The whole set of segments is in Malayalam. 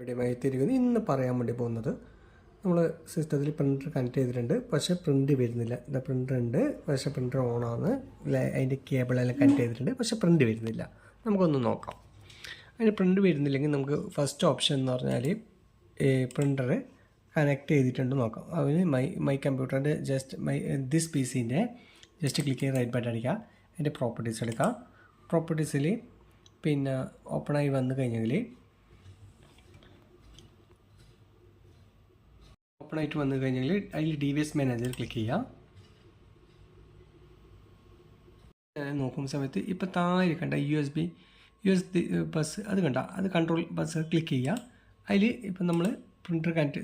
റെഡിയുമായി തിരികുന്നു. ഇന്ന് പറയാൻ വേണ്ടി പോകുന്നത് നമ്മൾ സിസ്റ്റത്തിൽ പ്രിൻ്റർ കണക്ട് ചെയ്തിട്ടുണ്ട്, പക്ഷേ പ്രിൻ്റ് വരുന്നില്ല. ഇത് പ്രിൻ്റർ ഉണ്ട്, പക്ഷേ പ്രിൻ്റർ ഓണാണ്, അതിൻ്റെ കേബിളെല്ലാം കണക്ട് ചെയ്തിട്ടുണ്ട്, പക്ഷേ പ്രിൻ്റ് വരുന്നില്ല. നമുക്കൊന്ന് നോക്കാം. അതിന് പ്രിൻ്റ് വരുന്നില്ലെങ്കിൽ നമുക്ക് ഫസ്റ്റ് ഓപ്ഷൻ എന്ന് പറഞ്ഞാൽ പ്രിൻ്റർ കണക്ട് ചെയ്തിട്ടുണ്ട് നോക്കാം. അതിന് മൈ കമ്പ്യൂട്ടറിൻ്റെ ദിസ് പി സിൻ്റെ ജസ്റ്റ് ക്ലിക്ക് ചെയ്ത് റൈറ്റ് ബട്ടൺ അടിക്കുക. അതിൻ്റെ പ്രോപ്പർട്ടീസ് എടുക്കുക. പ്രോപ്പർട്ടീസിൽ പിന്നെ ഓപ്പണായി വന്നു കഴിഞ്ഞെങ്കിൽ ഓപ്പണായിട്ട് വന്നു കഴിഞ്ഞാൽ അതിൽ DVS മാനേജർ ക്ലിക്ക് ചെയ്യുക. നോക്കുന്ന സമയത്ത് ഇപ്പോൾ താഴെ കണ്ട USB ബസ് അത് കണ്ട, അത് കൺട്രോൾ ബസ് ക്ലിക്ക് ചെയ്യുക. അതിൽ ഇപ്പം നമ്മൾ പ്രിൻ്റർ കണക്ട്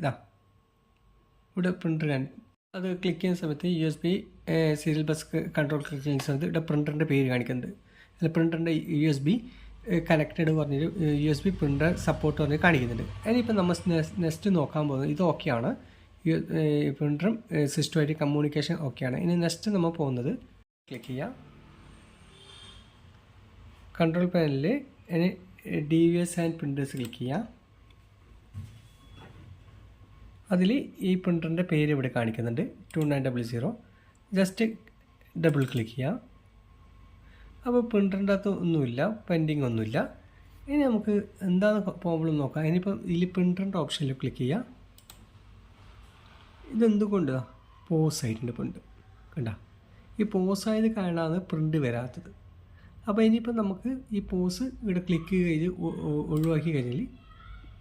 ഇവിടെ പ്രിൻ്റർ അത് ക്ലിക്ക് ചെയ്യുന്ന സമയത്ത് USB serial bus control click ചെയ്യുന്ന സമയത്ത് ഇവിടെ പ്രിൻ്ററിൻ്റെ പേര് കാണിക്കുന്നത്. അതിൽ പ്രിൻ്ററിൻ്റെ USB കണക്റ്റഡ് പറഞ്ഞൊരു USB പ്രിൻ്റർ സപ്പോർട്ട് പറഞ്ഞ് കാണിക്കുന്നുണ്ട്. അതിനിപ്പോൾ നമ്മൾ നെക്സ്റ്റ് നോക്കാൻ പോകുന്നത് ഇത് ഓക്കെയാണ്, പ്രിൻ്ററും സിസ്റ്റമായിട്ട് കമ്മ്യൂണിക്കേഷൻ ഓക്കെയാണ്. ഇനി നെക്സ്റ്റ് നമ്മൾ പോകുന്നത് ക്ലിക്ക് ചെയ്യുക. കൺട്രോൾ പാനലിൽ ഇനി DVS ആൻഡ് പ്രിൻ്റേഴ്സ് ക്ലിക്ക് ചെയ്യുക. അതിൽ ഈ പ്രിൻ്ററിൻ്റെ പേര് ഇവിടെ കാണിക്കുന്നുണ്ട് 2900. ജസ്റ്റ് ഡബിൾ ക്ലിക്ക് ചെയ്യുക. അപ്പോൾ പ്രിൻ്ററിൻ്റെ അകത്ത് ഒന്നുമില്ല, പെൻഡിങ് ഒന്നുമില്ല. ഇനി നമുക്ക് എന്താണ് പ്രോബ്ലം നോക്കാം. ഇനിയിപ്പോൾ ഇതിൽ പ്രിൻ്ററിൻ്റെ ഓപ്ഷനിൽ ക്ലിക്ക് ചെയ്യുക. ഇതെന്തുകൊണ്ടാണ് പോസ് ആയിട്ടുണ്ട് പ്രിൻ്റ് കണ്ട, ഈ പോസ് ആയത് കാരണമാണ് പ്രിൻ്റ് വരാത്തത്. അപ്പോൾ ഇനിയിപ്പോൾ നമുക്ക് ഈ പോസ് ഇവിടെ ക്ലിക്ക് ചെയ്ത് ഒഴിവാക്കി കഴിഞ്ഞാൽ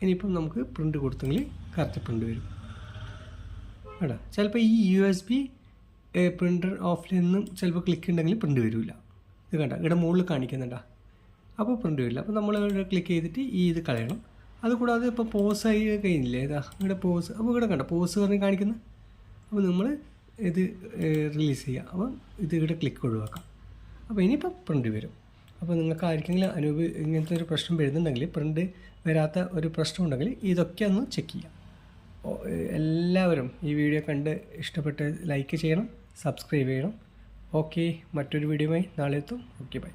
ഇനിയിപ്പം നമുക്ക് പ്രിൻ്റ് കൊടുത്തെങ്കിൽ കറക്റ്റ് പ്രിൻ്റ് വരും കേട്ടോ. ചിലപ്പോൾ ഈ USB പ്രിൻ്റർ ഓഫിൽ നിന്നും ചിലപ്പോൾ ക്ലിക്ക് ഉണ്ടെങ്കിൽ പ്രിൻ്റ് വരില്ല. ഇത് കണ്ട ഇവിടെ മുകളിൽ കാണിക്കുന്നുണ്ട, അപ്പോൾ പ്രിൻ്റ് വരില്ല. അപ്പോൾ നമ്മൾ ഇവിടെ ക്ലിക്ക് ചെയ്തിട്ട് ഇത് കളയണം. അതുകൂടാതെ ഇപ്പോൾ പോസ് ആയി കഴിഞ്ഞില്ലേ, ഇതാ ഇവിടെ പോസ്, അപ്പോൾ ഇവിടെ കണ്ട പോസ് പറഞ്ഞ് കാണിക്കുന്നത്. അപ്പോൾ നമ്മൾ ഇത് റിലീസ് ചെയ്യുക. അപ്പം ഇത് ഇവിടെ ക്ലിക്ക് ഒഴിവാക്കാം. അപ്പോൾ ഇനിയിപ്പോൾ പ്രിൻ്റ് വരും. അപ്പോൾ നിങ്ങൾക്ക് ആർക്കെങ്കിലും ഇങ്ങനത്തെ ഒരു പ്രശ്നം വരുന്നുണ്ടെങ്കിൽ, പ്രിൻ്റ് വരാത്ത ഒരു പ്രശ്നം ഉണ്ടെങ്കിൽ ഇതൊക്കെ ഒന്ന് ചെക്ക് ചെയ്യാം. എല്ലാവരും ഈ വീഡിയോ കണ്ട് ഇഷ്ടപ്പെട്ട് ലൈക്ക് ചെയ്യണം, സബ്സ്ക്രൈബ് ചെയ്യണം. ഓക്കെ, മറ്റൊരു വീഡിയോയുമായി നാളെ എത്തും. Okay, by.